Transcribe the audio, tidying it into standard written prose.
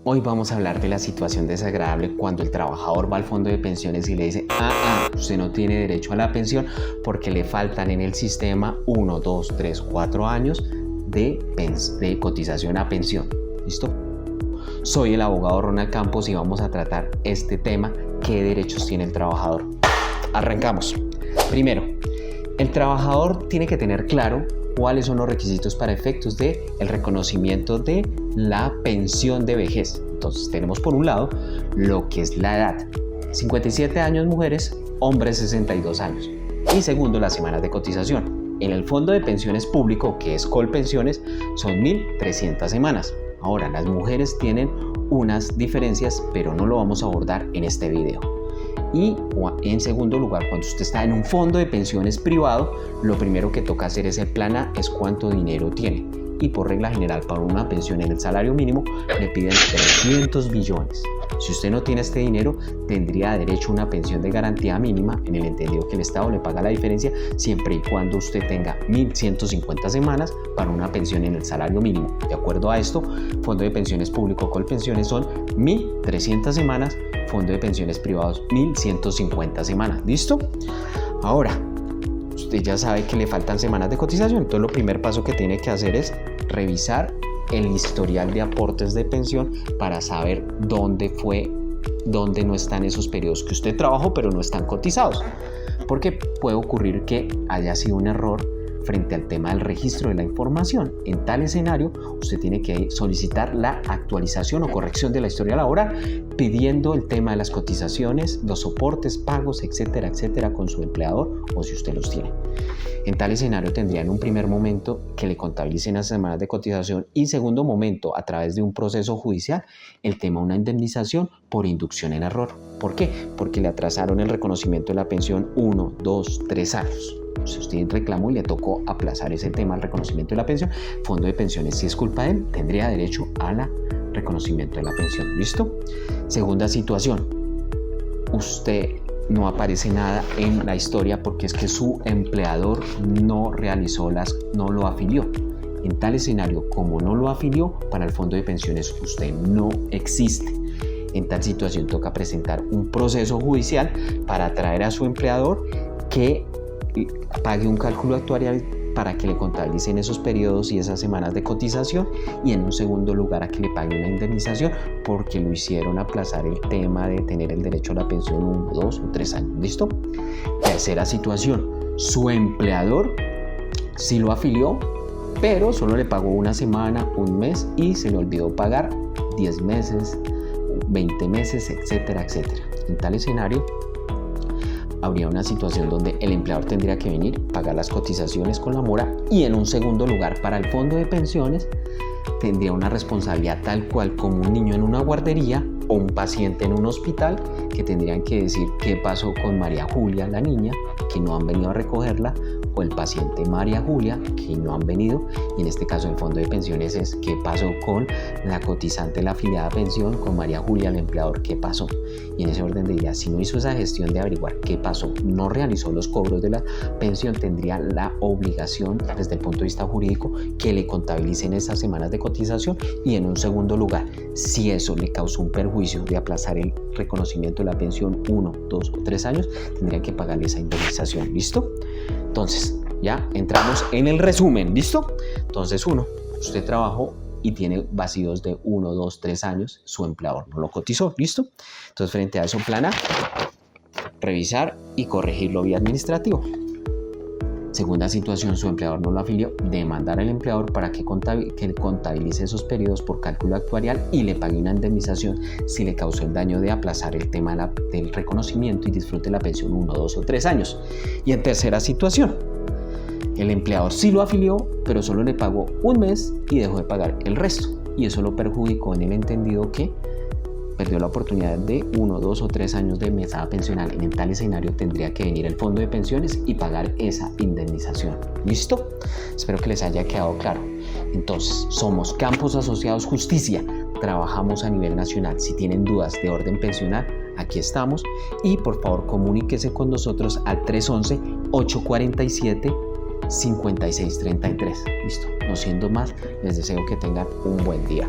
Hoy vamos a hablar de la situación desagradable cuando el trabajador va al fondo de pensiones y le dice usted no tiene derecho a la pensión porque le faltan en el sistema 1, 2, 3, 4 años de cotización a pensión. ¿Listo? Soy el abogado Ronald Campos y vamos a tratar este tema: ¿qué derechos tiene el trabajador? Arrancamos. Primero, el trabajador tiene que tener claro cuáles son los requisitos para efectos del reconocimiento de la pensión de vejez. Entonces tenemos por un lado lo que es la edad: 57 años mujeres, hombres 62 años. Y segundo, las semanas de cotización. En el fondo de pensiones público, que es Colpensiones, son 1.300 semanas. Ahora, las mujeres tienen unas diferencias, pero no lo vamos a abordar en este video. Y en segundo lugar, cuando usted está en un fondo de pensiones privado, lo primero que toca hacer es el plan A, es cuánto dinero tiene. Y por regla general, para una pensión en el salario mínimo le piden 300 billones. Si usted no tiene este dinero, tendría derecho a una pensión de garantía mínima, en el entendido que el Estado le paga la diferencia siempre y cuando usted tenga 1.150 semanas para una pensión en el salario mínimo. De acuerdo a esto, fondo de pensiones público Colpensiones son 1.300 semanas, fondo de pensiones privados 1.150 semanas. ¿Listo? Ahora, usted ya sabe que le faltan semanas de cotización, entonces lo primer paso que tiene que hacer es revisar el historial de aportes de pensión para saber dónde no están esos periodos que usted trabajó pero no están cotizados, porque puede ocurrir que haya sido un error frente al tema del registro de la información. En tal escenario, usted tiene que solicitar la actualización o corrección de la historia laboral, pidiendo el tema de las cotizaciones, los soportes, pagos, etcétera, etcétera, con su empleador o si usted los tiene. En tal escenario tendría en un primer momento que le contabilicen las semanas de cotización y segundo momento, a través de un proceso judicial, el tema de una indemnización por inducción en error. ¿Por qué? Porque le atrasaron el reconocimiento de la pensión 1, 2, 3 años. Si usted reclamó y le tocó aplazar ese tema al reconocimiento de la pensión, fondo de pensiones, si es culpa de él, tendría derecho al reconocimiento de la pensión. ¿Listo? Segunda situación, usted no aparece nada en la historia porque es que su empleador no lo afilió. En tal escenario, como no lo afilió, para el fondo de pensiones usted no existe. En tal situación toca presentar un proceso judicial para atraer a su empleador que pague un cálculo actuarial para que le contabilicen esos periodos y esas semanas de cotización, y en un segundo lugar a que le pague una indemnización porque lo hicieron aplazar el tema de tener el derecho a la pensión 1, 2 o 3 años. ¿Listo? Tercera situación, su empleador sí lo afilió, pero solo le pagó una semana, un mes y se le olvidó pagar 10 meses, 20 meses, etcétera, etcétera. En tal escenario, habría una situación donde el empleador tendría que venir, pagar las cotizaciones con la mora, y en un segundo lugar, para el fondo de pensiones, tendría una responsabilidad tal cual como un niño en una guardería o un paciente en un hospital, que tendrían que decir qué pasó con María Julia, la niña, que no han venido a recogerla, o el paciente María Julia, que no han venido, y en este caso el fondo de pensiones es qué pasó con la cotizante, la afiliada a pensión, con María Julia, el empleador, qué pasó. Y en ese orden de ideas, si no hizo esa gestión de averiguar qué pasó, no realizó los cobros de la pensión, tendría la obligación desde el punto de vista jurídico que le contabilicen esas semanas de cotización, y en un segundo lugar, si eso le causó un perjuicio de aplazar el reconocimiento de la pensión 1, 2 o 3 años, tendrían que pagarle esa indemnización. ¿Listo? Entonces, ya entramos en el resumen. ¿Listo? Entonces, usted trabajó y tiene vacíos de 1, 2, 3 años, su empleador no lo cotizó. ¿Listo? Entonces, frente a eso, plan A, revisar y corregirlo vía administrativo. Segunda situación, su empleador no lo afilió, demandar al empleador para que contabilice esos periodos por cálculo actuarial y le pague una indemnización si le causó el daño de aplazar el tema del reconocimiento y disfrute la pensión 1, 2 o 3 años. Y en tercera situación, el empleador sí lo afilió, pero solo le pagó un mes y dejó de pagar el resto. Y eso lo perjudicó en el entendido que perdió la oportunidad de 1, 2 o 3 años de mesada pensional. En tal escenario tendría que venir el fondo de pensiones y pagar esa indemnización. ¿Listo? Espero que les haya quedado claro. Entonces, somos Campos Asociados Justicia. Trabajamos a nivel nacional. Si tienen dudas de orden pensional, aquí estamos. Y por favor, comuníquese con nosotros al 311-847-5633. Listo. No siendo más, les deseo que tengan un buen día.